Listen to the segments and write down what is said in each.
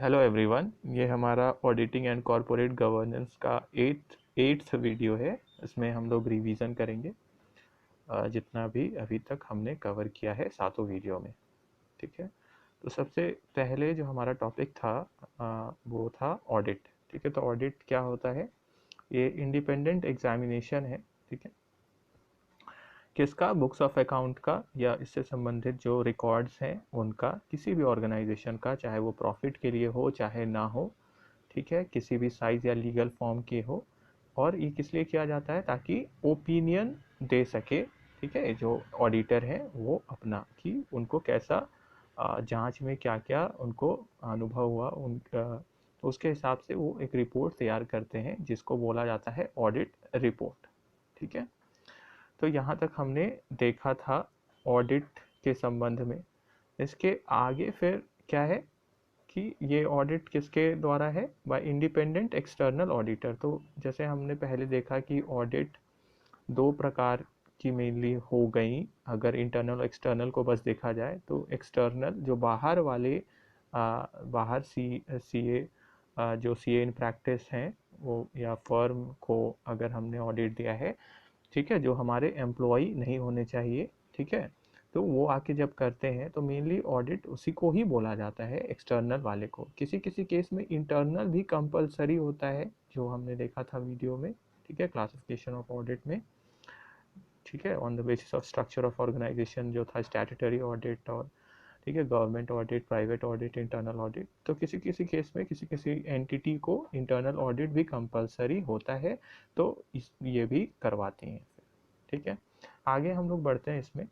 Hello everyone, ये हमारा auditing and corporate governance का एट्थ वीडियो है। इसमें हम लोग रिवीजन करेंगे जितना भी अभी तक हमने कवर किया है सातों वीडियो में। ठीक है, तो सबसे पहले जो हमारा टॉपिक था वो था ऑडिट। ठीक है, तो ऑडिट क्या होता है? ये इंडिपेंडेंट एग्जामिनेशन है। ठीक है, किसका? बुक्स ऑफ अकाउंट का या इससे संबंधित जो रिकॉर्ड्स हैं उनका, किसी भी ऑर्गेनाइजेशन का, चाहे वो प्रॉफिट के लिए हो चाहे ना हो। ठीक है, किसी भी साइज या लीगल फॉर्म के हो। और ये किस लिए किया जाता है? ताकि ओपिनियन दे सके। ठीक है, जो ऑडिटर है वो अपना कि उनको कैसा जांच में क्या क्या उनको अनुभव हुआ तो उसके हिसाब से वो एक रिपोर्ट तैयार करते हैं जिसको बोला जाता है ऑडिट रिपोर्ट। ठीक है, तो यहाँ तक हमने देखा था ऑडिट के संबंध में। इसके आगे फिर क्या है कि ये ऑडिट किसके द्वारा है? Bye independent external auditor. तो जैसे हमने पहले देखा कि ऑडिट दो प्रकार की मेनली हो गई। अगर इंटरनल और एक्सटर्नल को बस देखा जाए तो एक्सटर्नल जो बाहर वाले बाहर सीए जो सीए इन प्रैक्टिस हैं वो, या फर्म को अगर हमने ऑडिट दिया है, ठीक है, जो हमारे एम्प्लॉई नहीं होने चाहिए। ठीक है, तो वो आके जब करते हैं तो मेनली ऑडिट उसी को ही बोला जाता है, एक्सटर्नल वाले को। किसी किसी केस में इंटरनल भी कंपलसरी होता है, जो हमने देखा था वीडियो में। ठीक है, क्लासिफिकेशन ऑफ ऑडिट में। ठीक है, on the basis of structure of organisation जो था, स्टैट्यूटरी ऑडिट और ठीक है government audit, private audit, internal audit. तो किसी किसी केस में किसी किसी एंटिटी को इंटरनल ऑडिट भी कंपलसरी होता है, तो ये भी करवाते हैं। ठीक है, आगे हम लोग बढ़ते हैं इसमें।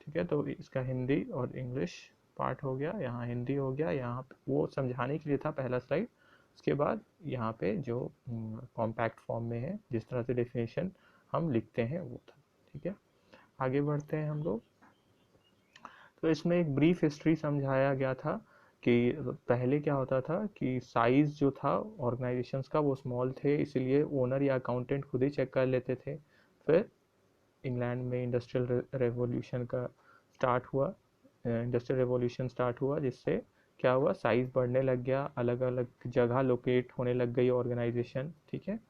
ठीक है, तो इसका हिंदी और इंग्लिश पार्ट हो गया, यहाँ हिंदी हो गया। यहाँ वो समझाने के लिए था पहला स्लाइड। उसके बाद यहाँ पे जो कॉम्पैक्ट फॉर्म में है, जिस तरह से डेफिनेशन हम लिखते हैं वो था। ठीक है, आगे बढ़ते हैं हम लोग। तो इसमें एक ब्रीफ हिस्ट्री समझाया गया था कि पहले क्या होता था कि साइज जो था ऑर्गेनाइजेशंस का वो स्मॉल थे, इसलिए ओनर या अकाउंटेंट खुद ही चेक कर लेते थे। फिर इंग्लैंड में इंडस्ट्रियल रेवोल्यूशन का स्टार्ट हुआ, इंडस्ट्रियल रेवोल्यूशन स्टार्ट हुआ, जिससे क्या हुआ, साइज बढ़ने लग गया, अलग अलग जगह लोकेट होने लग गई ऑर्गेनाइजेशन। ठीक है,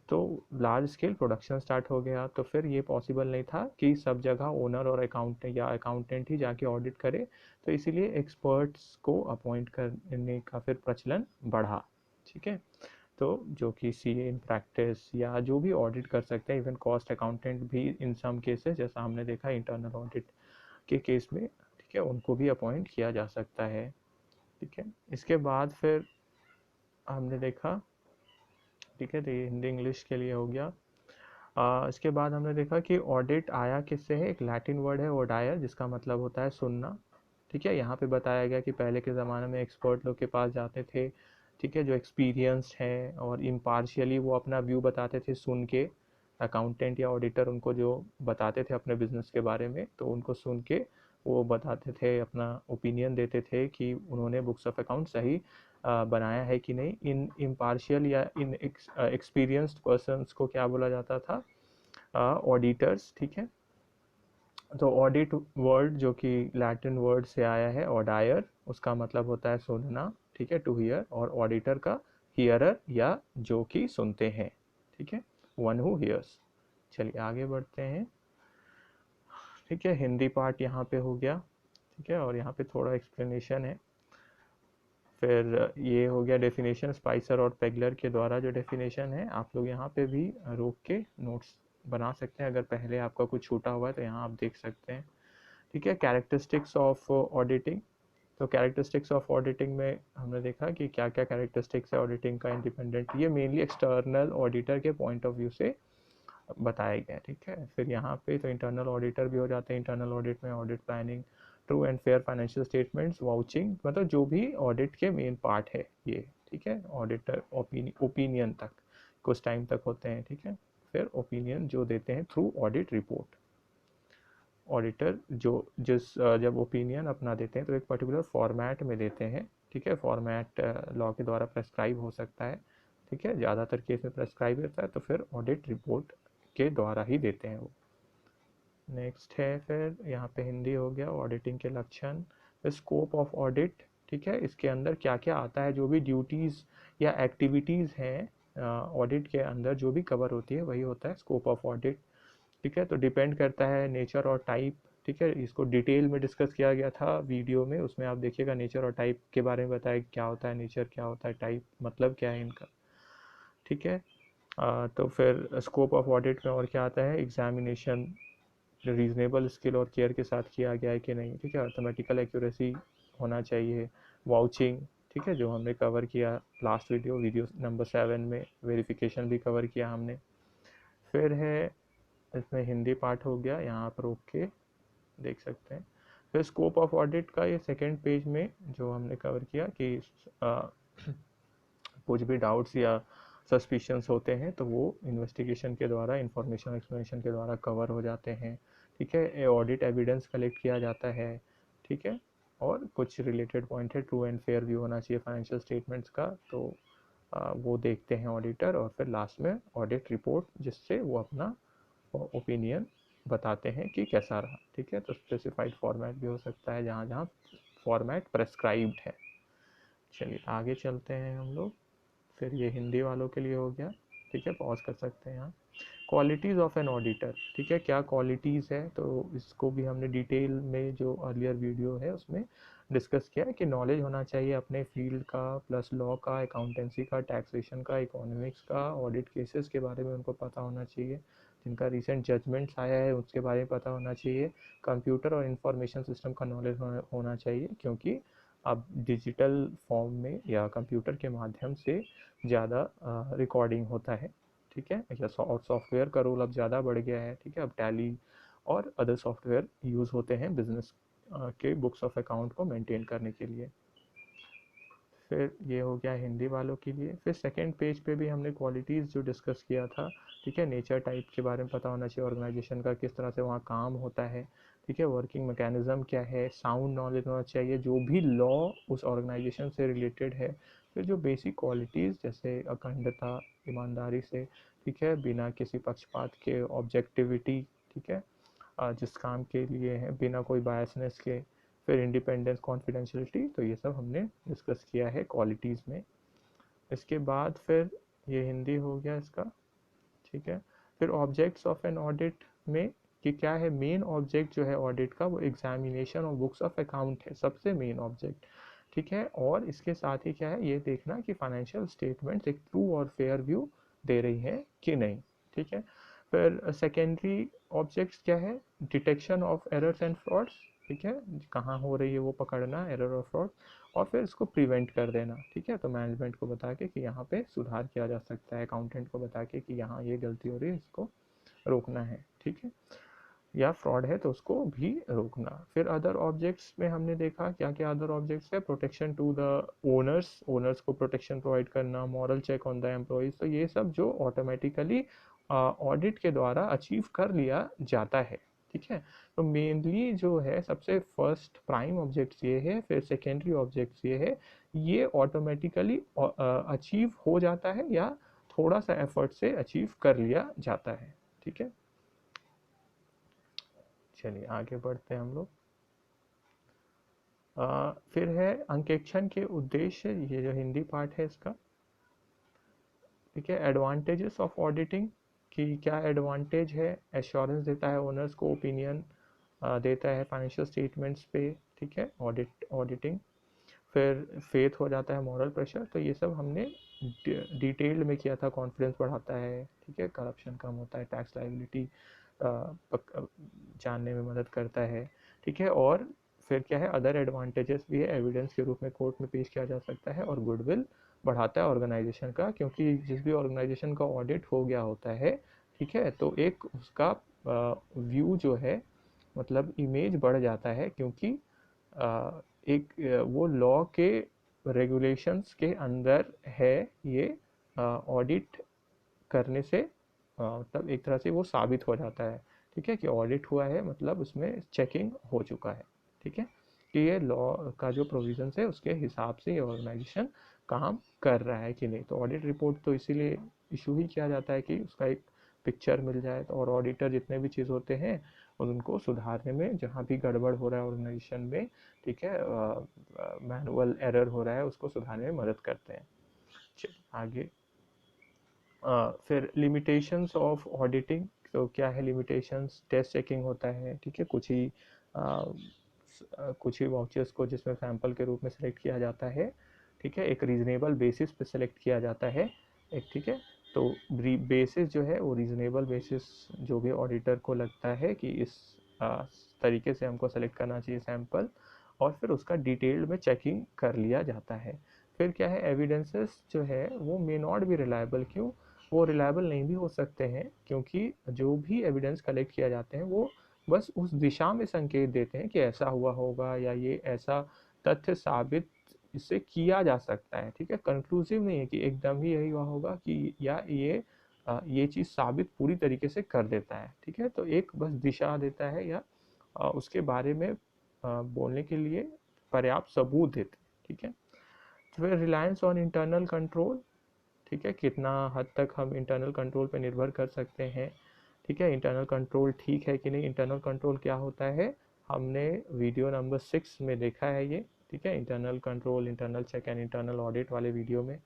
तो लार्ज स्केल प्रोडक्शन स्टार्ट हो गया। तो फिर ये पॉसिबल नहीं था कि सब जगह ओनर और अकाउंटेंट या अकाउंटेंट ही जाके ऑडिट करे, तो इसीलिए एक्सपर्ट्स को अपॉइंट करने का फिर प्रचलन बढ़ा। ठीक है, तो जो कि सीए इन प्रैक्टिस या जो भी ऑडिट कर सकते हैं, इवन कॉस्ट अकाउंटेंट भी इन सम केसेस, जैसा हमने देखा इंटरनल ऑडिट के केस में। ठीक है, उनको भी अपॉइंट किया जा सकता है। ठीक है, इसके बाद फिर हमने देखा, ठीक है, तो ये हिंदी इंग्लिश के लिए हो गया। इसके बाद हमने देखा कि ऑडिट आया किससे है? एक लैटिन वर्ड है ओडायर, जिसका मतलब होता है सुनना। ठीक है, यहाँ पे बताया गया कि पहले के ज़माने में एक्सपर्ट लोग के पास जाते थे, ठीक है, जो एक्सपीरियंस्ड है और इम्पार्शियली वो अपना व्यू बताते थे सुन के। अकाउंटेंट या ऑडिटर उनको जो बताते थे अपने बिजनेस के बारे में, तो उनको सुन के वो बताते थे, अपना ओपिनियन देते थे कि उन्होंने बुक्स ऑफ अकाउंट सही बनाया है कि नहीं। इन इम्पार्शियल या इन एक्सपीरियंस्ड पर्सनस को क्या बोला जाता था? ऑडिटर्स। ठीक है, तो ऑडिट वर्ड जो कि लैटिन वर्ड से आया है ऑडायर, उसका मतलब होता है सुनना। ठीक है, टू हियर, और ऑडिटर का हियरर या जो कि सुनते हैं। ठीक है, वन हु हियर्स। चलिए आगे बढ़ते हैं। ठीक है, हिंदी पार्ट यहाँ पे हो गया। ठीक है, और यहाँ पे थोड़ा एक्सप्लेनेशन है। फिर ये हो गया डेफिनेशन, स्पाइसर और पेगलर के द्वारा जो डेफिनेशन है, आप लोग यहाँ पे भी रोक के नोट्स बना सकते हैं। अगर पहले आपका कुछ छूटा हुआ है तो यहाँ आप देख सकते हैं। ठीक है, कैरेक्टरिस्टिक्स ऑफ ऑडिटिंग। तो कैरेक्टरिस्टिक्स ऑफ ऑडिटिंग में हमने देखा कि क्या क्या कैरेक्टरिस्टिक्स है ऑडिटिंग का इंडिपेंडेंट। ये मेनली एक्सटर्नल ऑडिटर के पॉइंट ऑफ व्यू से बताया गया। ठीक है, फिर यहाँ पे तो इंटरनल ऑडिटर भी हो जाते हैं। इंटरनल ऑडिट में audit planning, true and fair financial statements, vouching, मतलब जो भी ऑडिट के मेन पार्ट है ये। ठीक है, ऑडिटर ओपिनियन तक कुछ टाइम तक होते हैं। ठीक है, फिर ओपिनियन जो देते हैं थ्रू ऑडिट रिपोर्ट। ऑडिटर जो जब ओपिनियन अपना देते हैं तो एक पर्टिकुलर फॉर्मेट में देते हैं। ठीक है, फॉर्मेट लॉ के द्वारा प्रेस्क्राइब हो सकता है। ठीक है, ज़्यादातर केस में प्रेस्क्राइब होता है, तो फिर ऑडिट रिपोर्ट के द्वारा ही देते हैं वो। नेक्स्ट है फिर यहाँ पे हिंदी हो गया, ऑडिटिंग के लक्षण। स्कोप ऑफ ऑडिट, ठीक है, इसके अंदर क्या क्या आता है, जो भी ड्यूटीज़ या एक्टिविटीज़ हैं ऑडिट के अंदर जो भी कवर होती है वही होता है स्कोप ऑफ ऑडिट। ठीक है, तो डिपेंड करता है नेचर और टाइप। ठीक है, इसको डिटेल में डिस्कस किया गया था वीडियो में, उसमें आप देखिएगा नेचर और टाइप के बारे में बताया क्या होता है नेचर, क्या होता है टाइप, मतलब क्या है इनका। ठीक है, तो फिर स्कोप ऑफ ऑडिट में और क्या आता है, एग्जामिनेशन रीजनेबल स्किल और केयर के साथ किया गया है कि नहीं। ठीक है, अर्थमेटिकल एक्यूरेसी होना चाहिए, वाउचिंग, ठीक है, जो हमने कवर किया लास्ट वीडियो नंबर 7 में, वेरिफिकेशन भी कवर किया हमने। फिर है इसमें हिंदी पार्ट हो गया, यहाँ पर रोक के देख सकते हैं। फिर स्कोप ऑफ ऑडिट का ये सेकेंड पेज में जो हमने कवर किया कि कुछ भी डाउट्स या सस्पिशंस होते हैं तो वो इन्वेस्टिगेशन के द्वारा, इंफॉर्मेशन एक्सप्लेनेशन के द्वारा कवर हो जाते हैं। ठीक है, ऑडिट एविडेंस कलेक्ट किया जाता है। ठीक है, और कुछ रिलेटेड पॉइंट है, ट्रू एंड फेयर व्यू होना चाहिए फाइनेंशियल स्टेटमेंट्स का, तो वो देखते हैं ऑडिटर। और फिर लास्ट में ऑडिट रिपोर्ट, जिससे वो अपना ओपिनियन बताते हैं कि कैसा रहा। ठीक है, तो स्पेसिफाइड फॉर्मेट भी हो सकता है जहाँ जहाँ फॉर्मेट प्रेस्क्राइब्ड है। चलिए आगे चलते हैं हम लोग। फिर ये हिंदी वालों के लिए हो गया। ठीक है, पॉज कर सकते हैं यहाँ। क्वालिटीज़ ऑफ एन ऑडिटर, ठीक है, क्या क्वालिटीज़ है, तो इसको भी हमने डिटेल में जो अर्लियर वीडियो है उसमें डिस्कस किया है कि नॉलेज होना चाहिए अपने फील्ड का, प्लस लॉ का, अकाउंटेंसी का, टैक्सेशन का, इकोनॉमिक्स का, ऑडिट केसेस के बारे में उनको पता होना चाहिए, जिनका रिसेंट जजमेंट्स आया है उसके बारे में पता होना चाहिए, कंप्यूटर और इंफॉर्मेशन सिस्टम का नॉलेज होना चाहिए, क्योंकि अब डिजिटल फॉर्म में या कंप्यूटर के माध्यम से ज़्यादा रिकॉर्डिंग होता है। ठीक है, और सॉफ्टवेयर का रोल अब ज़्यादा बढ़ गया है। ठीक है, अब टैली और अदर सॉफ्टवेयर यूज़ होते हैं बिजनेस के बुक्स ऑफ अकाउंट को मेंटेन करने के लिए। फिर ये हो गया हिंदी वालों के लिए। फिर सेकंड पेज पे भी हमने क्वालिटीज़ जो डिस्कस किया था, ठीक है, नेचर टाइप के बारे में पता होना चाहिए, ऑर्गेनाइजेशन का किस तरह से वहाँ काम होता है, ठीक है, वर्किंग मैकेनिज्म क्या है, साउंड नॉलेज होना चाहिए, जो भी लॉ उस ऑर्गेनाइजेशन से रिलेटेड है। फिर जो बेसिक क्वालिटीज़ जैसे अखंडता, ईमानदारी से, ठीक है, बिना किसी पक्षपात के, ऑब्जेक्टिविटी, ठीक है, जिस काम के लिए है बिना कोई बायसनेस के, फिर इंडिपेंडेंस, कॉन्फिडेंशियलिटी, तो ये सब हमने डिस्कस किया है क्वालिटीज़ में। इसके बाद फिर ये हिंदी हो गया इसका। ठीक है, फिर ऑब्जेक्ट्स ऑफ एन ऑडिट में कि क्या है, मेन ऑब्जेक्ट जो है ऑडिट का वो एग्जामिनेशन और बुक्स ऑफ अकाउंट है, सबसे मेन ऑब्जेक्ट। ठीक है, और इसके साथ ही क्या है, ये देखना कि फाइनेंशियल स्टेटमेंट्स एक ट्रू और फेयर व्यू दे रही है कि नहीं। ठीक है, फिर सेकेंडरी ऑब्जेक्ट्स क्या है, detection of errors and frauds, ठीक है, कहाँ हो रही है वो पकड़ना एरर और फ्रॉड, और फिर इसको प्रिवेंट कर देना। ठीक है, तो मैनेजमेंट को बता के कि यहाँ पे सुधार किया जा सकता है, अकाउंटेंट को बता के कि यहाँ ये गलती हो रही है, इसको रोकना है। ठीक है, या फ्रॉड है तो उसको भी रोकना। फिर अदर ऑब्जेक्ट्स में हमने देखा क्या क्या अदर ऑब्जेक्ट्स है, प्रोटेक्शन टू द ओनर्स को प्रोटेक्शन प्रोवाइड करना, moral check on the employees, तो ये सब जो ऑटोमेटिकली ऑडिट के द्वारा अचीव कर लिया जाता है। ठीक है, तो मेनली जो है सबसे फर्स्ट प्राइम ऑब्जेक्ट्स ये है, फिर सेकेंडरी ऑब्जेक्ट्स ये है, ये ऑटोमेटिकली अचीव हो जाता है या थोड़ा सा एफर्ट से अचीव कर लिया जाता है। ठीक है, चलिए आगे बढ़ते हैं हम लोग। फिर है अंकेक्षण के उद्देश्य, ये जो हिंदी पार्ट है इसका। ठीक है, एडवांटेजेस ऑफ ऑडिटिंग कि क्या एडवांटेज है, एश्योरेंस देता है ओनर्स को, ओपिनियन देता है फाइनेंशियल स्टेटमेंट्स पे। ठीक है, ऑडिटिंग। फिर फेथ हो जाता है, मॉरल प्रेशर, तो ये सब हमने डिटेल्ड में किया था, कॉन्फिडेंस बढ़ाता है। ठीक है, करप्शन कम होता है, टैक्स लायबिलिटी जानने में मदद करता है। ठीक है, और फिर क्या है, अदर एडवांटेजेस भी है, एविडेंस के रूप में कोर्ट में पेश किया जा सकता है, और गुडविल बढ़ाता है ऑर्गेनाइजेशन का, क्योंकि जिस भी ऑर्गेनाइजेशन का ऑडिट हो गया होता है, ठीक है, तो एक उसका व्यू जो है, मतलब इमेज बढ़ जाता है, क्योंकि एक वो लॉ के रेगुलेशंस के अंदर है, ये ऑडिट करने से मतलब एक तरह से वो साबित हो जाता है। ठीक है, कि ऑडिट हुआ है, मतलब उसमें चेकिंग हो चुका है। ठीक है, कि ये लॉ का जो प्रोविजंस है उसके हिसाब से ये ऑर्गेनाइजेशन काम कर रहा है कि नहीं। तो ऑडिट रिपोर्ट तो इसीलिए इशू ही किया जाता है कि उसका एक पिक्चर मिल जाए, तो और ऑडिटर जितने भी चीज़ होते हैं उनको सुधारने में, जहाँ भी गड़बड़ हो रहा है ऑर्गेनाइजेशन में, ठीक है, मैनुअल एरर हो रहा है उसको सुधारने में मदद करते हैं। चलिए आगे। फिर लिमिटेशंस ऑफ ऑडिटिंग, तो क्या है लिमिटेशंस? टेस्ट चेकिंग होता है, ठीक है, कुछ ही वाउचर्स को जिसमें सैंपल के रूप में सेलेक्ट किया जाता है, ठीक है, एक रीजनेबल बेसिस पे सेलेक्ट किया जाता है एक, ठीक है, तो बेसिस जो है वो रीजनेबल बेसिस जो भी ऑडिटर को लगता है कि इस तरीके से हमको सेलेक्ट करना चाहिए सैंपल, और फिर उसका डिटेल्ड में चेकिंग कर लिया जाता है। फिर क्या है, एविडेंसेस जो है वो मे नॉट बी रिलायबल। क्यों? वो रिलायबल नहीं भी हो सकते हैं, क्योंकि जो भी एविडेंस कलेक्ट किया जाते हैं वो बस उस दिशा में संकेत देते हैं कि ऐसा हुआ होगा या ये ऐसा तथ्य साबित इससे किया जा सकता है, ठीक है, कंक्लूसिव नहीं है कि एकदम ही यही हुआ होगा कि या ये चीज़ साबित पूरी तरीके से कर देता है, ठीक है, तो एक बस दिशा देता है या उसके बारे में बोलने के लिए पर्याप्त सबूत देते हैं, ठीक है। फिर रिलायंस ऑन इंटरनल कंट्रोल, ठीक है, कितना हद तक हम इंटरनल कंट्रोल पे निर्भर कर सकते हैं, ठीक है, इंटरनल कंट्रोल ठीक है कि नहीं। इंटरनल कंट्रोल क्या होता है, हमने वीडियो नंबर 6 में देखा है ये, ठीक है, internal control, internal check and internal audit वाले वीडियो में।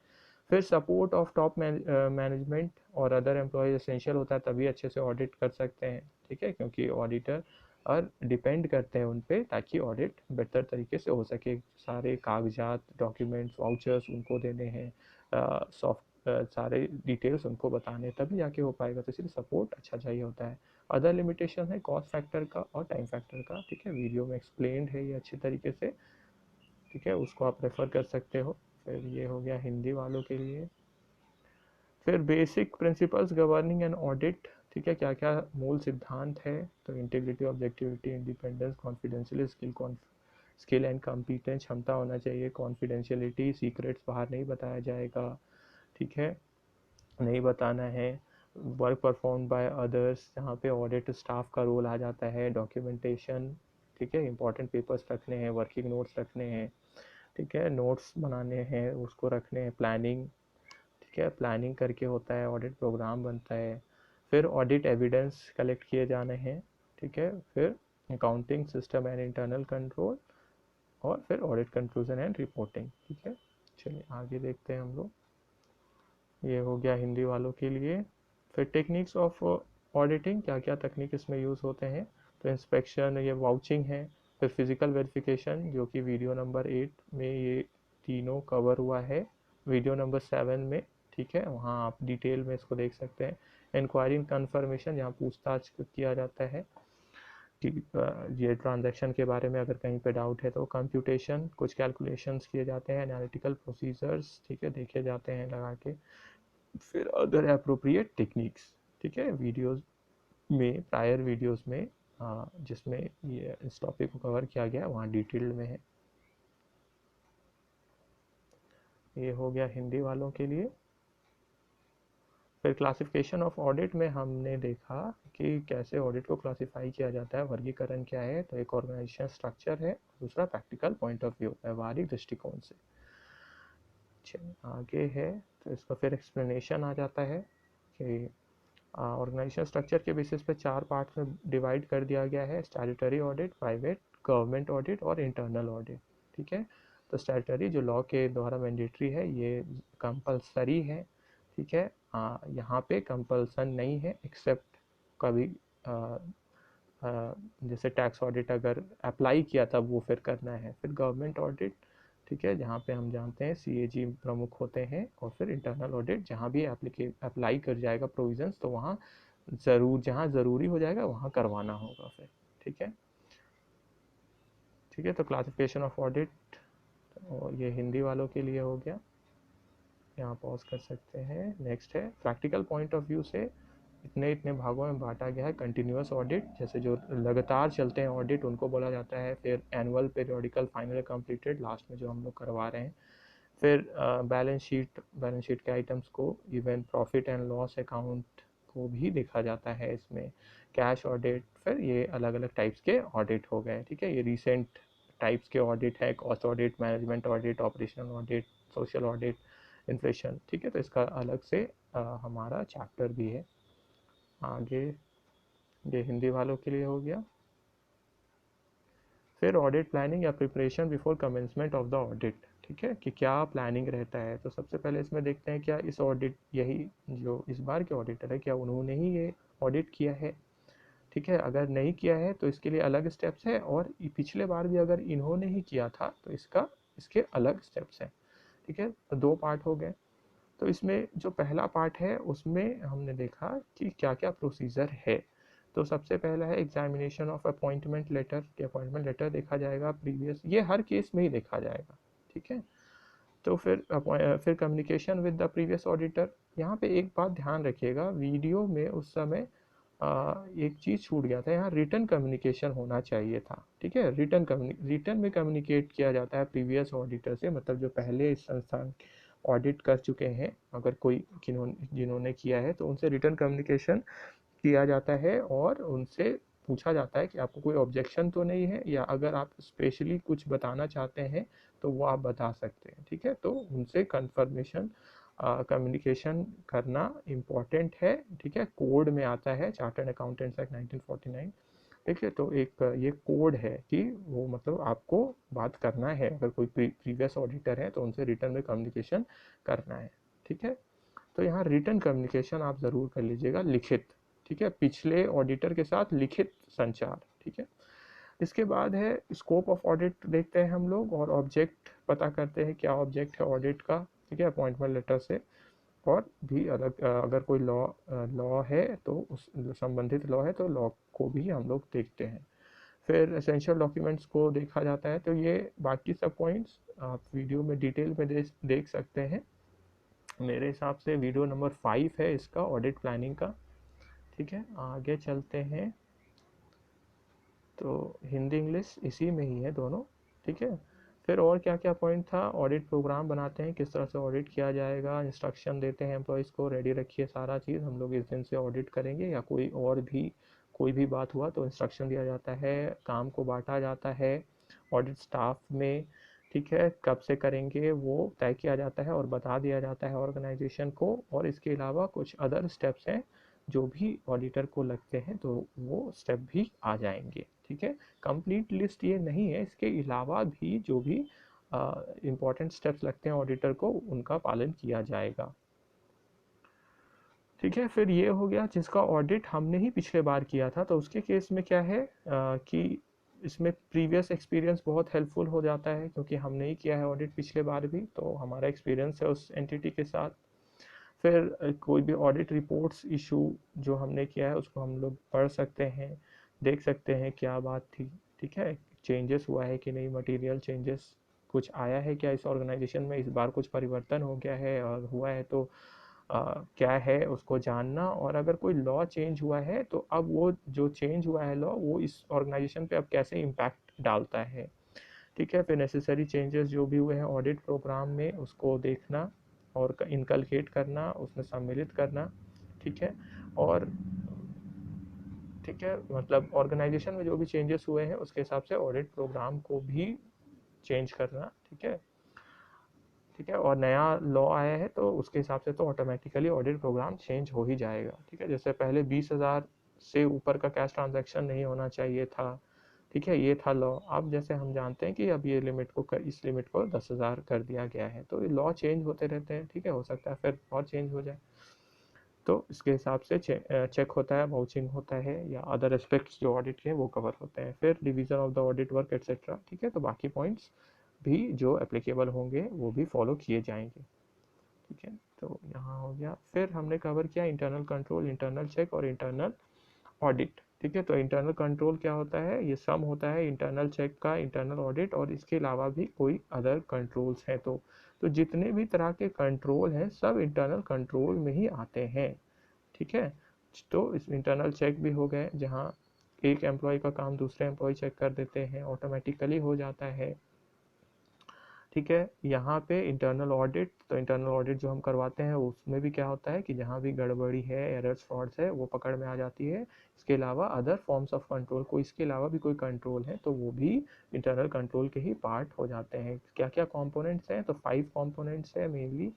फिर सपोर्ट ऑफ टॉप मैनेजमेंट और अदर एम्प्लॉयज एसेंशियल होता है, तभी अच्छे से ऑडिट कर सकते हैं, ठीक है, क्योंकि ऑडिटर और डिपेंड करते हैं उन पे ताकि ऑडिट बेहतर तरीके से हो सके। सारे कागजात, डॉक्यूमेंट्स, वाउचर्स उनको देने हैं, सारे डिटेल्स उनको बताने, तभी जाके हो पाएगा, तो इसलिए सपोर्ट अच्छा चाहिए होता है। अदर लिमिटेशन है कॉस्ट फैक्टर का और टाइम फैक्टर का, ठीक है, वीडियो में एक्सप्लेन्ड है ये अच्छी तरीके से, ठीक है, उसको आप रेफर कर सकते हो। फिर ये हो गया हिंदी वालों के लिए। फिर basic principles governing and audit, ठीक है, क्या क्या मूल सिद्धांत है, तो integrity, objectivity, independence, confidential, skill and competence, क्षमता होना चाहिए, कॉन्फिडेंशियलिटी, सीक्रेट्स बाहर नहीं बताया जाएगा, ठीक है, नहीं बताना है। वर्क परफॉर्म बाय अदर्स, जहाँ पे ऑडिट स्टाफ का रोल आ जाता है। डॉक्यूमेंटेशन, ठीक है, इंपॉर्टेंट पेपर्स रखने हैं, वर्किंग नोट्स रखने हैं, ठीक है, नोट्स बनाने हैं, उसको रखने हैं। प्लानिंग, ठीक है, प्लानिंग करके होता है, ऑडिट प्रोग्राम बनता है। फिर ऑडिट एविडेंस कलेक्ट किए जाने हैं, ठीक है, फिर accounting system and internal control, और फिर ऑडिट कंक्लूजन एंड रिपोर्टिंग, ठीक है। चलिए आगे देखते हैं हम लोग। ये हो गया हिंदी वालों के लिए। फिर टेक्निक्स ऑफ ऑडिटिंग, क्या क्या तकनीक इसमें यूज़ होते हैं, तो इंस्पेक्शन, ये वाउचिंग है। फिर फिजिकल वेरिफिकेशन, जो कि वीडियो नंबर 8 में ये तीनों कवर हुआ है, वीडियो नंबर 7 में, ठीक है, वहाँ आप डिटेल में इसको देख सकते हैं। इंक्वायरी कन्फर्मेशन, यहाँ पूछताछ किया जाता है कि ये ट्रांजैक्शन के बारे में अगर कहीं पे डाउट है तो। कंप्यूटेशन, कुछ कैलकुलेशंस किए जाते हैं। एनालिटिकल प्रोसीजर्स, ठीक है, देखे जाते हैं लगा के। फिर अदर अप्रोप्रिएट टेक्निक्स, ठीक है, वीडियोस में, प्रायर वीडियोस में जिसमें ये इस टॉपिक को कवर किया गया वहाँ डिटेल्ड में है। ये हो गया हिंदी वालों के लिए। फिर क्लासिफिकेशन ऑफ ऑडिट में हमने देखा कि कैसे ऑडिट को क्लासिफाई किया जाता है, वर्गीकरण क्या है, तो एक ऑर्गेनाइजेशन स्ट्रक्चर है, दूसरा प्रैक्टिकल पॉइंट ऑफ व्यू, व्यवहारिक दृष्टिकोण से। आगे है तो इसका फिर एक्सप्लेनेशन आ जाता है कि ऑर्गेनाइजेशन स्ट्रक्चर के बेसिस पे 4 पार्ट्स में डिवाइड कर दिया गया है। Statutory audit, private, government audit और इंटरनल ऑडिट, ठीक है। तो स्टैट्यूटरी जो लॉ के द्वारा मैंडेटरी है, ये कंपलसरी है, ठीक है, यहाँ पे कंपल्सन नहीं है, एक्सेप्ट कभी जैसे टैक्स ऑडिट अगर अप्लाई किया तब वो फिर करना है। फिर गवर्नमेंट ऑडिट, ठीक है, जहाँ पे हम जानते हैं CAG प्रमुख होते हैं। और फिर इंटरनल ऑडिट, जहाँ भी अप्लाई कर जाएगा प्रोविजंस, तो वहाँ जहाँ ज़रूरी हो जाएगा वहाँ करवाना होगा फिर, ठीक है। ठीक है, तो क्लासिफिकेशन ऑफ ऑडिट, और ये हिंदी वालों के लिए हो गया, यहाँ पॉज कर सकते हैं। नेक्स्ट है प्रैक्टिकल पॉइंट ऑफ व्यू से इतने इतने भागों में बांटा गया है। कंटिन्यूस ऑडिट, जैसे जो लगातार चलते हैं ऑडिट, उनको बोला जाता है। फिर annual, periodical, final, completed, last में जो हम लोग करवा रहे हैं। फिर बैलेंस शीट के आइटम्स को, even profit and loss account को भी देखा जाता है इसमें। कैश ऑडिट, फिर ये अलग अलग टाइप्स के ऑडिट हो गए, ठीक है, ये रिसेंट टाइप्स के ऑडिट है। Cost audit, management audit, operational audit, social audit, inflation, ठीक है, तो इसका अलग से हमारा चैप्टर भी है। आगे ये हिंदी वालों के लिए हो गया। फिर ऑडिट प्लानिंग या preparation before commencement of the audit, ठीक है, कि क्या प्लानिंग रहता है। तो सबसे पहले इसमें देखते हैं क्या इस ऑडिट, यही जो इस बार के ऑडिटर है, क्या उन्होंने ही ये ऑडिट किया है, ठीक है। अगर नहीं किया है तो इसके लिए अलग स्टेप्स है, और पिछले बार भी अगर इन्होंने ही किया था तो इसके अलग स्टेप्स हैं, ठीक है। तो दो पार्ट हो गए। तो इसमें जो पहला पार्ट है उसमें हमने देखा कि क्या क्या प्रोसीजर है। तो सबसे पहला है एग्जामिनेशन ऑफ अपॉइंटमेंट लेटर, कि अपॉइंटमेंट लेटर देखा जाएगा प्रीवियस, ये हर केस में ही देखा जाएगा, ठीक है। तो फिर communication with the previous auditor. यहाँ पे एक बात ध्यान रखिएगा, वीडियो में उस समय एक चीज़ छूट गया था, यहाँ रिटर्न कम्युनिकेशन होना चाहिए था, ठीक है। रिटर्न में कम्युनिकेट किया जाता है प्रीवियस ऑडिटर से, मतलब जो पहले इस संस्थान ऑडिट कर चुके हैं, अगर कोई जिन्होंने किया है तो उनसे रिटर्न कम्युनिकेशन किया जाता है, और उनसे पूछा जाता है कि आपको कोई ऑब्जेक्शन तो नहीं है, या अगर आप स्पेशली कुछ बताना चाहते हैं तो वो आप बता सकते हैं, ठीक है। तो उनसे कंफर्मेशन कम्युनिकेशन करना इम्पॉर्टेंट है, ठीक है। कोड में आता है चार्टर्ड अकाउंटेंट्स एक्ट 1949, ठीक है। तो एक ये कोड है कि वो मतलब आपको बात करना है, अगर कोई प्रीवियस ऑडिटर है तो उनसे रिटर्न में कम्युनिकेशन करना है, ठीक है। तो यहाँ रिटर्न कम्युनिकेशन आप ज़रूर कर लीजिएगा, लिखित, ठीक है, पिछले ऑडिटर के साथ लिखित संचार, ठीक है। इसके बाद है स्कोप ऑफ ऑडिट देखते हैं हम लोग, और ऑब्जेक्ट पता करते हैं क्या ऑब्जेक्ट है ऑडिट का, ठीक है, अपॉइंटमेंट लेटर से। और भी अलग अगर कोई लॉ है तो उस संबंधित लॉ है तो लॉ को भी हम लोग देखते हैं। फिर एसेंशियल डॉक्यूमेंट्स को देखा जाता है। तो ये बाकी सब पॉइंट्स आप वीडियो में डिटेल में देख सकते हैं। मेरे हिसाब से वीडियो नंबर 5 है इसका, ऑडिट प्लानिंग का, ठीक है। आगे चलते हैं। तो हिंदी इंग्लिश इसी में ही है दोनों, ठीक है। फिर और क्या क्या पॉइंट था, ऑडिट प्रोग्राम बनाते हैं, किस तरह से ऑडिट किया जाएगा, इंस्ट्रक्शन देते हैं एम्प्लॉयज़ को, रेडी रखिए सारा चीज़, हम लोग इस दिन से ऑडिट करेंगे, या कोई भी बात हुआ तो इंस्ट्रक्शन दिया जाता है, काम को बांटा जाता है ऑडिट स्टाफ में, ठीक है। कब से करेंगे वो तय किया जाता है और बता दिया जाता है ऑर्गेनाइजेशन को। और इसके अलावा कुछ अदर स्टेप्स हैं जो भी ऑडिटर को लगते हैं, तो वो स्टेप भी आ जाएंगे, ठीक है। कंप्लीट लिस्ट ये नहीं है, इसके अलावा भी जो भी इम्पोर्टेंट स्टेप्स लगते हैं ऑडिटर को, उनका पालन किया जाएगा, ठीक है। फिर ये हो गया जिसका ऑडिट हमने ही पिछले बार किया था। तो उसके केस में क्या है कि इसमें प्रीवियस एक्सपीरियंस बहुत हेल्पफुल हो जाता है, क्योंकि हमने ही किया है ऑडिट पिछले बार भी, तो हमारा एक्सपीरियंस है उस एंटिटी के साथ। फिर कोई भी ऑडिट रिपोर्ट्स इशू जो हमने किया है उसको हम लोग पढ़ सकते हैं, देख सकते हैं क्या बात थी, ठीक है, चेंजेस हुआ है कि नहीं, मटेरियल चेंजेस कुछ आया है क्या इस ऑर्गेनाइजेशन में, इस बार कुछ परिवर्तन हो गया है, और हुआ है तो क्या है उसको जानना। और अगर कोई लॉ चेंज हुआ है तो अब वो जो चेंज हुआ है लॉ, वो इस ऑर्गेनाइजेशन पे अब कैसे इम्पैक्ट डालता है, ठीक है। फिर नेसेसरी चेंजेस जो भी हुए हैं ऑडिट प्रोग्राम में, उसको देखना और इनकलकेट करना, उसमें सम्मिलित करना, ठीक है। और ठीक है, मतलब ऑर्गेनाइजेशन में जो भी चेंजेस हुए हैं उसके हिसाब से ऑडिट प्रोग्राम को भी चेंज करना, ठीक है, ठीक है। और नया लॉ आया है तो उसके हिसाब से तो ऑटोमेटिकली ऑडिट प्रोग्राम चेंज हो ही जाएगा, ठीक है। जैसे पहले 20,000 से ऊपर का कैश ट्रांजैक्शन नहीं होना चाहिए था, ठीक है, ये था लॉ। अब जैसे हम जानते हैं कि अब ये इस लिमिट को 10,000 कर दिया गया है, तो ये लॉ चेंज होते रहते हैं, ठीक है, हो सकता है फिर और चेंज हो जाए, तो इसके हिसाब से चेक होता है, वाउचिंग होता है, या अदर एस्पेक्ट्स जो ऑडिट के हैं वो कवर होते हैं। फिर division of the audit work etcetera, ठीक है। तो बाकी पॉइंट्स भी जो एप्लीकेबल होंगे वो भी फॉलो किए जाएंगे, ठीक है। तो यहाँ हो गया। फिर हमने कवर किया इंटरनल कंट्रोल, इंटरनल चेक और इंटरनल ऑडिट, ठीक है। तो इंटरनल कंट्रोल क्या होता है, ये सम होता है इंटरनल चेक का, इंटरनल ऑडिट, और इसके अलावा भी कोई अदर कंट्रोल्स हैं। तो जितने भी तरह के कंट्रोल हैं सब इंटरनल कंट्रोल में ही आते हैं, ठीक है। तो इस इंटरनल चेक भी हो गए, जहाँ एक एम्प्लॉय का काम दूसरे एम्प्लॉय चेक कर देते हैं, ऑटोमेटिकली हो जाता है, ठीक है। यहाँ पे इंटरनल ऑडिट, तो इंटरनल ऑडिट जो हम करवाते हैं उसमें भी क्या होता है कि जहाँ भी गड़बड़ी है, एरर्स, फ्रॉड्स है, वो पकड़ में आ जाती है। इसके अलावा अदर फॉर्म्स ऑफ कंट्रोल, कोई इसके अलावा भी कोई कंट्रोल है तो वो भी इंटरनल कंट्रोल के ही पार्ट हो जाते हैं। क्या क्या कॉम्पोनेंट्स हैं, तो 5 कॉम्पोनेंट्स है मेनली।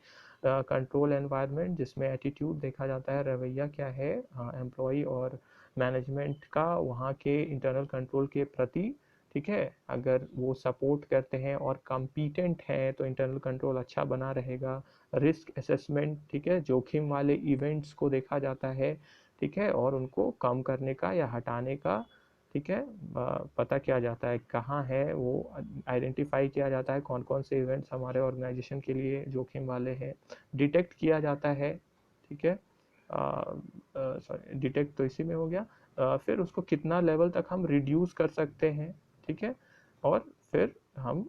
कंट्रोल एनवायरनमेंट, जिसमें एटीट्यूड देखा जाता है, रवैया क्या है एम्प्लॉय और मैनेजमेंट का वहाँ के इंटरनल कंट्रोल के प्रति, ठीक है, अगर वो सपोर्ट करते हैं और कॉम्पिटेंट हैं तो इंटरनल कंट्रोल अच्छा बना रहेगा। रिस्क असेसमेंट, ठीक है, जोखिम वाले इवेंट्स को देखा जाता है, ठीक है, और उनको कम करने का या हटाने का, ठीक है, पता किया जाता है कहाँ है वो, आइडेंटिफाई किया जाता है कौन कौन से इवेंट्स हमारे ऑर्गेनाइजेशन के लिए जोखिम वाले हैं, डिटेक्ट किया जाता है, ठीक है, सॉरी डिटेक्ट तो इसी में हो गया, फिर उसको कितना लेवल तक हम रिड्यूस कर सकते हैं, ठीक है, और फिर हम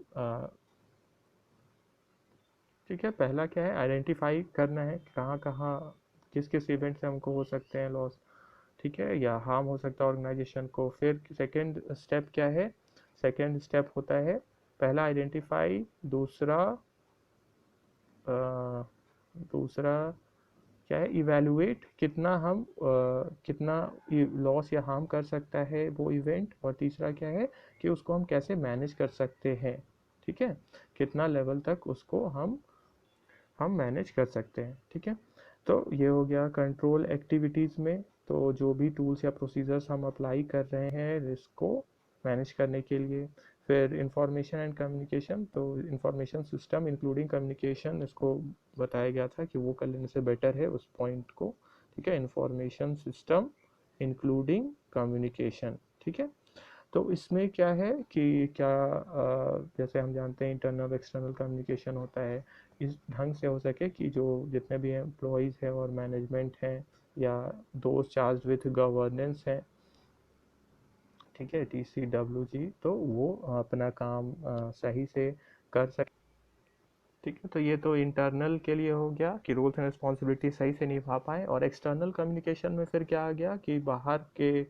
ठीक है, पहला क्या है, आइडेंटिफाई करना है कहाँ कहाँ किस किस इवेंट से हमको हो सकते हैं लॉस, ठीक है, या हार्म हो सकता है ऑर्गेनाइजेशन को। फिर सेकेंड स्टेप क्या है, सेकेंड स्टेप होता है पहला आइडेंटिफाई, दूसरा दूसरा क्या है, इवेलुएट कितना हम कितना लॉस या हार्म कर सकता है वो इवेंट, और तीसरा क्या है कि उसको हम कैसे मैनेज कर सकते हैं, ठीक है, कितना लेवल तक उसको हम मैनेज कर सकते हैं, ठीक है। तो ये हो गया कंट्रोल एक्टिविटीज़ में, तो जो भी टूल्स या प्रोसीजर्स हम अप्लाई कर रहे हैं रिस्क को मैनेज करने के लिए। फिर इंफॉर्मेशन एंड कम्युनिकेशन, तो इंफॉर्मेशन सिस्टम इंक्लूडिंग कम्युनिकेशन, इसको बताया गया था कि वो कर लेने से बेटर है उस पॉइंट को, ठीक है, इंफॉर्मेशन सिस्टम इंक्लूडिंग कम्युनिकेशन, ठीक है। तो इसमें क्या है कि क्या जैसे हम जानते हैं इंटरनल एक्सटर्नल कम्युनिकेशन होता है, इस ढंग से हो सके कि जो जितने भी एम्प्लॉयज़ हैं और मैनेजमेंट हैं या दोज चार्ज विथ गवर्नेंस हैं, ठीक है, TCWG, तो वो अपना काम सही से कर सके, ठीक है। तो ये तो इंटरनल के लिए हो गया कि रोल्स एंड रिस्पॉन्सिबिलिटी सही से निभा पाए, और एक्सटर्नल कम्युनिकेशन में फिर क्या आ गया कि बाहर के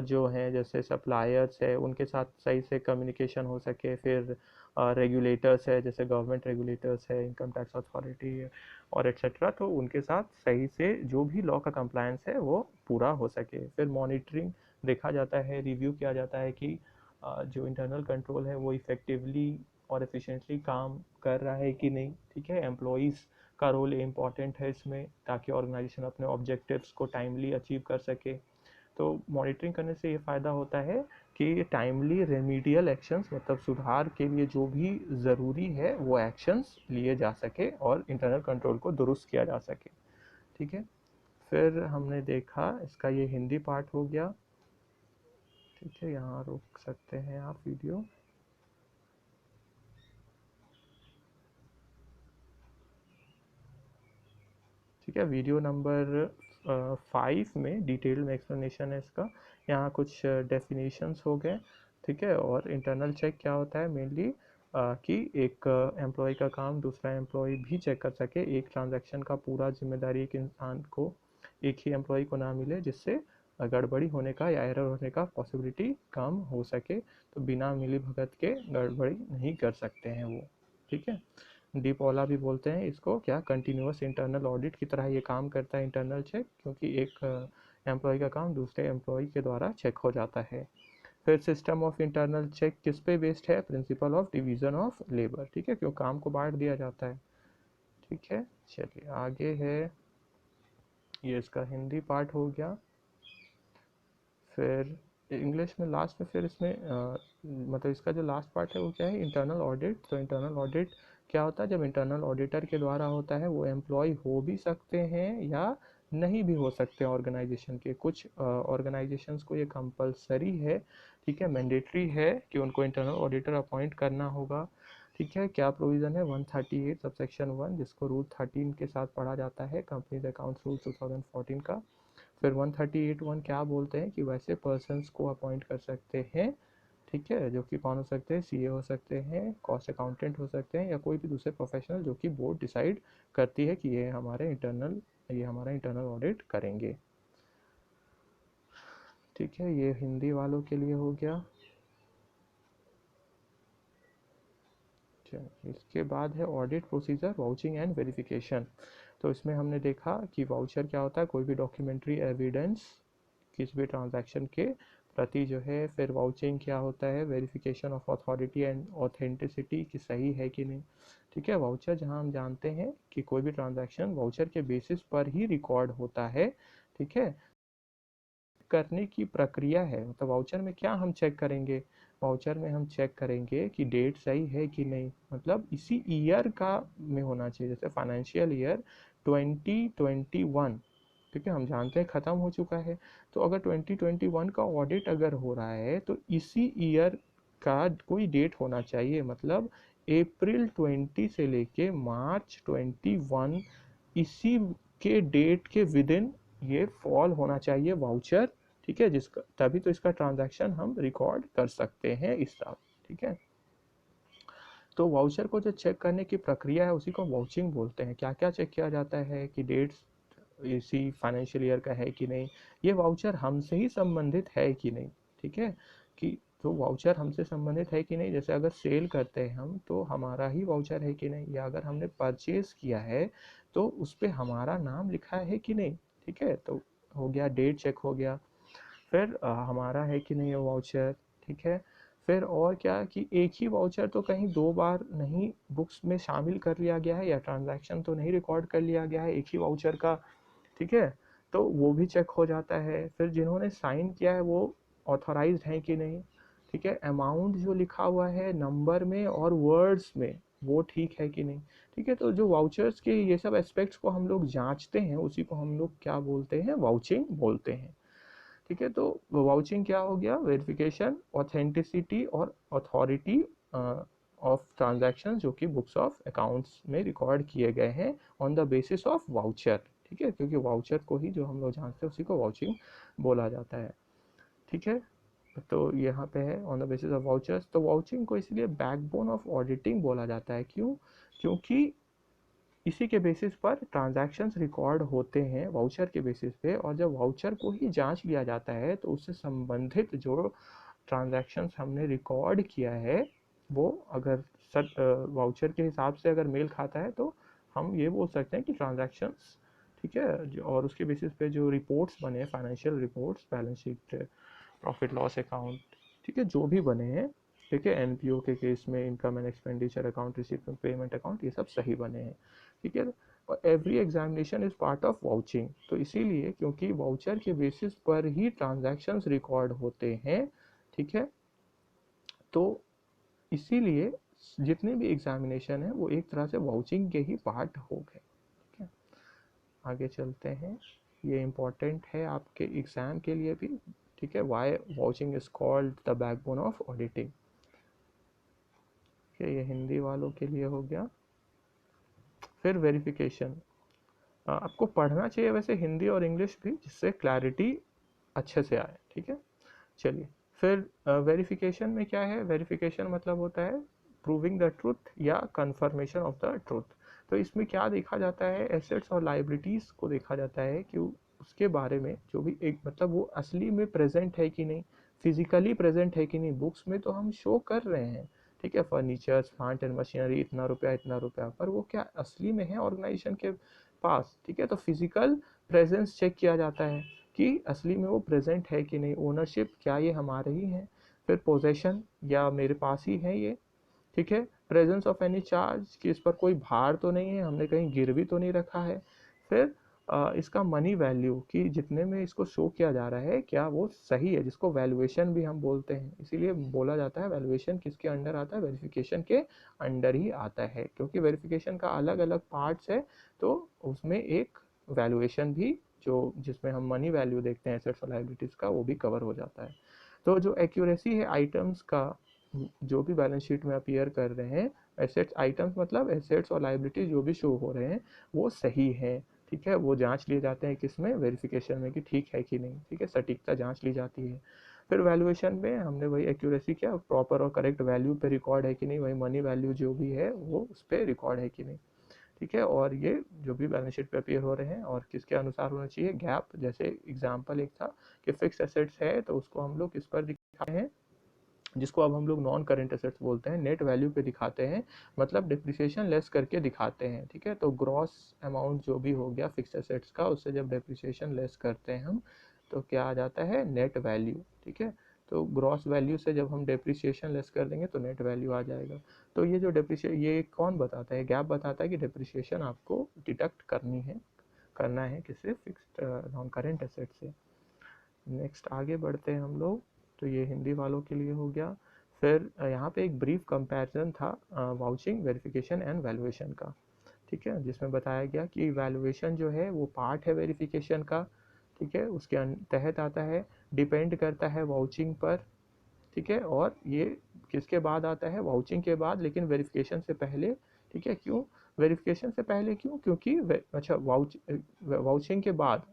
जो हैं जैसे सप्लायर्स है उनके साथ सही से कम्युनिकेशन हो सके, फिर रेगुलेटर्स है जैसे गवर्नमेंट रेगुलेटर्स है, इनकम टैक्स अथॉरिटी और एट्सेट्रा, तो उनके साथ सही से जो भी लॉ का कंप्लायंस है वो पूरा हो सके। फिर मॉनिटरिंग देखा जाता है, रिव्यू किया जाता है कि जो इंटरनल कंट्रोल है वो इफ़ेक्टिवली और एफिशिएंटली काम कर रहा है कि नहीं, ठीक है, एम्प्लॉयज़ का रोल इम्पॉर्टेंट है इसमें ताकि ऑर्गेनाइजेशन अपने ऑब्जेक्टिव्स को टाइमली अचीव कर सके। तो मॉनिटरिंग करने से ये फ़ायदा होता है कि टाइमली रेमीडियल एक्शंस, मतलब सुधार के लिए जो भी ज़रूरी है वो एक्शंस लिए जा सके और इंटरनल कंट्रोल को दुरुस्त किया जा सके, ठीक है। फिर हमने देखा इसका ये हिंदी पार्ट हो गया, ठीक है, यहाँ रोक सकते हैं आप वीडियो। ठीक है, वीडियो नंबर 5 में डिटेल में एक्सप्लेनेशन है इसका, यहाँ कुछ डेफिनेशंस हो गए, ठीक है, और इंटरनल चेक क्या होता है मेनली कि एक एम्प्लॉय का काम दूसरा एम्प्लॉय भी चेक कर सके, एक ट्रांजैक्शन का पूरा जिम्मेदारी एक इंसान को, एक ही एम्प्लॉय को ना मिले, जिससे गड़बड़ी होने का या एरर होने का पॉसिबिलिटी कम हो सके, तो बिना मिली भगत के गड़बड़ी नहीं कर सकते हैं वो, ठीक है। डीप ओला भी बोलते हैं इसको, क्या कंटिन्यूस इंटरनल ऑडिट की तरह ये काम करता है इंटरनल चेक, क्योंकि एक एम्प्लॉय का काम दूसरे एम्प्लॉय के द्वारा चेक हो जाता है। फिर सिस्टम ऑफ इंटरनल चेक किस पे बेस्ड है, principle of division of labour, ठीक है, क्यों काम को बांट दिया जाता है, ठीक है। चलिए आगे है, ये इसका हिंदी पार्ट हो गया। फिर इंग्लिश में लास्ट में, फिर इसमें मतलब इसका जो लास्ट पार्ट है वो क्या है, इंटरनल ऑडिट। तो इंटरनल ऑडिट क्या होता है, जब इंटरनल ऑडिटर के द्वारा होता है, वो एम्प्लॉय हो भी सकते हैं या नहीं भी हो सकते हैं ऑर्गेनाइजेशन के, कुछ ऑर्गेनाइजेशंस को ये कंपलसरी है, ठीक है, मैंडेटरी है कि उनको इंटरनल ऑडिटर अपॉइंट करना होगा, ठीक है। क्या प्रोविज़न है, 138 सबसेक्शन 1, जिसको रूल 13 के साथ पढ़ा जाता है, कंपनीज अकाउंट्स रूल 2014 का। फिर 138(1) क्या बोलते हैं कि वैसे पर्सनस को अपॉइंट कर सकते हैं, ठीक है, जो कि कौन हो सकते हैं, सीए हो सकते हैं, कॉस्ट अकाउंटेंट हो सकते हैं, या कोई भी दूसरे प्रोफेशनल जो कि बोर्ड डिसाइड करती है कि ये हमारा इंटरनल ऑडिट करेंगे, ठीक है। ये हिंदी वालों के लिए हो गया। इसके बाद है audit procedure, vouching and verification. तो इसमें हमने देखा कि वाउचर क्या होता है, कोई भी डॉक्यूमेंट्री एविडेंस किसी भी ट्रांजैक्शन के प्रति जो है। फिर वाउचिंग क्या होता है, verification of authority and authenticity कि सही है कि नहीं, ठीक है। वाउचर जहां हम जानते हैं कि कोई भी ट्रांजैक्शन वाउचर के बेसिस पर ही रिकॉर्ड होता है, ठीक है। करने की प्रक्रिया है, मतलब वाउचर में क्या हम चेक करेंगे, वाउचर में हम चेक करेंगे कि डेट सही है कि नहीं, मतलब इसी ईयर का में होना चाहिए। जैसे फाइनेंशियल ईयर 2021, ठीक है, हम जानते हैं ख़त्म हो चुका है, तो अगर 2021 का ऑडिट अगर हो रहा है तो इसी ईयर का कोई डेट होना चाहिए, मतलब अप्रैल 20 से लेके मार्च 21, इसी के डेट के विद इन ये फॉल होना चाहिए वाउचर, ठीक है, जिसका तभी तो इसका ट्रांजैक्शन हम रिकॉर्ड कर सकते हैं इस साल, ठीक है। तो वाउचर को जो चेक करने की प्रक्रिया है उसी को वाउचिंग बोलते हैं। क्या क्या चेक किया जाता है कि डेट्स इसी फाइनेंशियल ईयर का है कि नहीं, ये वाउचर हमसे ही संबंधित है कि नहीं, ठीक है, कि तो वाउचर हमसे संबंधित है कि नहीं, जैसे अगर सेल करते हैं हम तो हमारा ही वाउचर है कि नहीं, या अगर हमने परचेज किया है तो उस पर हमारा नाम लिखा है कि नहीं, ठीक है, तो हो गया, डेट चेक हो गया। फिर हमारा है कि नहीं वो वाउचर, ठीक है। फिर और क्या कि एक ही वाउचर तो कहीं दो बार नहीं बुक्स में शामिल कर लिया गया है, या ट्रांजैक्शन तो नहीं रिकॉर्ड कर लिया गया है एक ही वाउचर का, ठीक है, तो वो भी चेक हो जाता है। फिर जिन्होंने साइन किया है वो ऑथराइज्ड है कि नहीं, ठीक है, अमाउंट जो लिखा हुआ है नंबर में और वर्ड्स में वो ठीक है कि नहीं, ठीक है। तो जो वाउचर्स के ये सब एस्पेक्ट्स को हम लोग जांचते हैं उसी को हम लोग क्या बोलते हैं, वाउचिंग बोलते हैं, ठीक है। तो वाउचिंग क्या हो गया, वेरिफिकेशन, ऑथेंटिसिटी और अथॉरिटी ऑफ ट्रांजैक्शन जो कि बुक्स ऑफ अकाउंट्स में रिकॉर्ड किए गए हैं on the basis of voucher, ठीक है, क्योंकि वाउचर को ही जो हम लोग जानते हैं उसी को वाउचिंग बोला जाता है, ठीक है। तो यहाँ पे है on the basis of vouchers. तो वाउचिंग को इसलिए बैकबोन ऑफ ऑडिटिंग बोला जाता है, क्यों, क्योंकि इसी के बेसिस पर ट्रांजैक्शंस रिकॉर्ड होते हैं वाउचर के बेसिस पे, और जब वाउचर को ही जांच लिया जाता है तो उससे संबंधित जो ट्रांजैक्शंस हमने रिकॉर्ड किया है वो अगर वाउचर के हिसाब से अगर मेल खाता है तो हम ये बोल सकते हैं कि ट्रांजैक्शंस, ठीक है, और उसके बेसिस पे जो रिपोर्ट्स बने, financial reports, balance sheet, profit loss account, ठीक है, जो भी बने हैं, ठीक है, एनपीओ के केस में income and expenditure account, receipt payment account, ये सब सही बने हैं, ठीक है। और every examination is part of vouching, तो इसीलिए क्योंकि वाउचर के बेसिस पर ही ट्रांजैक्शंस रिकॉर्ड होते हैं, ठीक है, तो इसीलिए जितने भी एग्जामिनेशन है वो एक तरह से वाउचिंग के ही पार्ट हो गए, ठीक है। आगे चलते हैं, ये इम्पोर्टेंट है आपके एग्जाम के लिए भी, ठीक है, why vouching is called the backbone of auditing, ठीक है, ये हिंदी वालों के लिए हो गया। फिर वेरिफिकेशन, आपको पढ़ना चाहिए वैसे हिंदी और इंग्लिश भी, जिससे क्लैरिटी अच्छे से आए, ठीक है। चलिए, फिर वेरिफिकेशन में क्या है, वेरिफिकेशन मतलब होता है प्रूविंग द ट्रुथ या कंफर्मेशन ऑफ द ट्रुथ। तो इसमें क्या देखा जाता है, एसेट्स और लाइबिलिटीज़ को देखा जाता है कि उसके बारे में जो भी एक, मतलब वो असली में प्रेजेंट है कि नहीं, फिजिकली प्रेजेंट है कि नहीं, बुक्स में तो हम शो कर रहे हैं, ठीक है, फर्नीचर्स, प्लांट एंड मशीनरी इतना रुपया, पर वो क्या असली में है ऑर्गेनाइजेशन के पास, ठीक है। तो फिजिकल प्रेजेंस चेक किया जाता है कि असली में वो प्रेजेंट है कि नहीं, ओनरशिप क्या ये हमारे ही है, फिर पोजेशन या मेरे पास ही है ये, ठीक है, प्रेजेंस ऑफ एनी चार्ज कि इस पर कोई भार तो नहीं है, हमने कहीं गिरवी तो नहीं रखा है, फिर इसका मनी वैल्यू कि जितने में इसको शो किया जा रहा है क्या वो सही है, जिसको वैल्यूएशन भी हम बोलते हैं, इसीलिए बोला जाता है वैल्यूएशन किसके अंडर आता है, वेरिफिकेशन के अंडर ही आता है, क्योंकि वेरिफिकेशन का अलग अलग पार्ट्स है, तो उसमें एक वैल्यूएशन भी जो जिसमें हम मनी वैल्यू देखते हैं एसेट्स और लायबिलिटीज़ का, वो भी कवर हो जाता है। तो जो एक्यूरेसी है आइटम्स का जो भी बैलेंस शीट में अपीयर कर रहे हैं, एसेट्स आइटम्स मतलब एसेट्स और लायबिलिटीज जो भी शो हो रहे हैं वो सही है, ठीक है, वो जांच लिए जाते हैं किसमें, वेरिफिकेशन में, कि ठीक है कि नहीं, ठीक है, सटीकता जांच ली जाती है। फिर वैल्यूएशन में हमने वही एक्यूरेसी किया, प्रॉपर और करेक्ट वैल्यू पे रिकॉर्ड है कि नहीं, वही मनी वैल्यू जो भी है वो उस पर रिकॉर्ड है कि नहीं, ठीक है। और ये जो भी बैलेंस शीट पे अपीयर हो रहे हैं और किसके अनुसार होना चाहिए, गैप, जैसे एग्जांपल एक था कि फिक्स एसेट्स है तो उसको हम लोग किस पर दिखाते हैं, जिसको अब हम लोग नॉन करेंट एसेट्स बोलते हैं, नेट वैल्यू पे दिखाते हैं, मतलब डिप्रिसिएशन लेस करके दिखाते हैं, ठीक है। तो ग्रॉस अमाउंट जो भी हो गया फिक्स एसेट्स का, उससे जब डिप्रिसिएशन लेस करते हैं हम तो क्या आ जाता है, नेट वैल्यू, ठीक है। तो ग्रॉस वैल्यू से जब हम डिप्रिसिएशन लेस कर देंगे तो नेट वैल्यू आ जाएगा। तो ये जो डिप्रिसिएशन, ये कौन बताता है, गैप बताता है कि डिप्रिसिएशन आपको डिडक्ट करना है किससे, फिक्स्ड नॉन करेंट एसेट से। नेक्स्ट आगे बढ़ते हैं हम लोग। तो ये हिंदी वालों के लिए हो गया। फिर यहाँ पे एक ब्रीफ कंपैरिजन था वाउचिंग, वेरिफिकेशन एंड वैल्यूएशन का, ठीक है, जिसमें बताया गया कि वैल्यूएशन जो है वो पार्ट है वेरिफिकेशन का, ठीक है, उसके तहत आता है, डिपेंड करता है वाउचिंग पर, ठीक है, और ये किसके बाद आता है, वाउचिंग के बाद, लेकिन वेरिफिकेशन से पहले, ठीक है। क्यों वेरिफिकेशन से पहले, क्यों, क्योंकि अच्छा वाउचिंग के बाद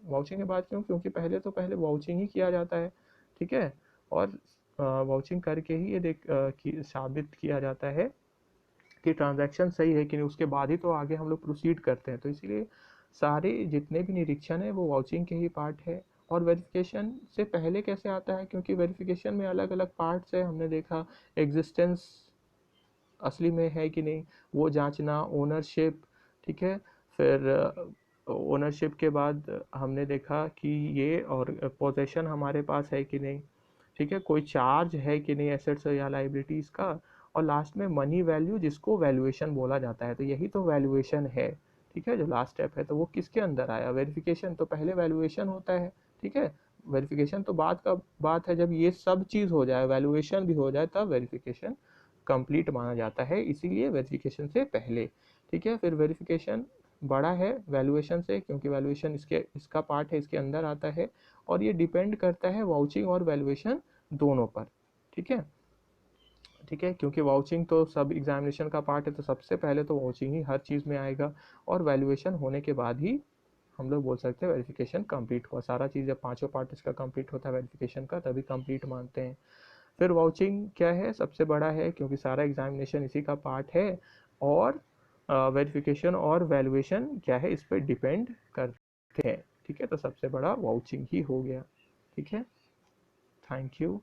क्यों, क्योंकि पहले वाउचिंग ही किया जाता है, ठीक है, और वाउचिंग करके ही ये कि साबित किया जाता है कि ट्रांजैक्शन सही है कि नहीं, उसके बाद ही तो आगे हम लोग प्रोसीड करते हैं। तो इसलिए सारे जितने भी निरीक्षण है वो वाउचिंग के ही पार्ट है। और वेरिफिकेशन से पहले कैसे आता है, क्योंकि वेरिफिकेशन में अलग अलग पार्ट्स है, हमने देखा एग्जिस्टेंस असली में है कि नहीं वो जांचना, ओनरशिप, ठीक है, फिर ओनरशिप के बाद हमने देखा कि ये और पोजेशन हमारे पास है कि नहीं, ठीक है, कोई चार्ज है कि नहीं एसेट्स या लाइबिलिटीज़ का, और लास्ट में मनी वैल्यू जिसको वैल्यूएशन बोला जाता है। तो यही तो वैल्यूएशन है, ठीक है, जो लास्ट स्टेप है। तो वो किसके अंदर आया, वेरिफिकेशन तो पहले वैल्यूएशन होता है, ठीक है, वेरिफिकेशन तो बाद का बात है, जब ये सब चीज़ हो जाए, वैल्यूएशन भी हो जाए, तब वेरिफिकेशन कंप्लीट माना जाता है, इसीलिए वेरिफिकेशन से पहले, ठीक है। फिर वेरिफिकेशन बड़ा है वैल्यूएशन से, क्योंकि वैल्यूएशन इसका पार्ट है, इसके अंदर आता है, और ये डिपेंड करता है वाउचिंग और वैल्यूएशन दोनों पर, ठीक है, ठीक है, क्योंकि वाउचिंग तो सब एग्जामिनेशन का पार्ट है, तो सबसे पहले तो वाउचिंग ही हर चीज़ में आएगा, और वैल्यूएशन होने के बाद ही हम लोग बोल सकते हैं वेरिफिकेशन कंप्लीट हुआ। सारा चीज़ जब पांचों पार्ट इसका कंप्लीट होता है वेरिफिकेशन का, तभी कंप्लीट मानते हैं। फिर वाउचिंग क्या है, सबसे बड़ा है, क्योंकि सारा एग्जामिनेशन इसी का पार्ट है, और वेरिफिकेशन और वैल्यूएशन क्या है, इस पर डिपेंड करते हैं, ठीक है। तो सबसे बड़ा वाउचिंग ही हो गया, ठीक है। Thank you.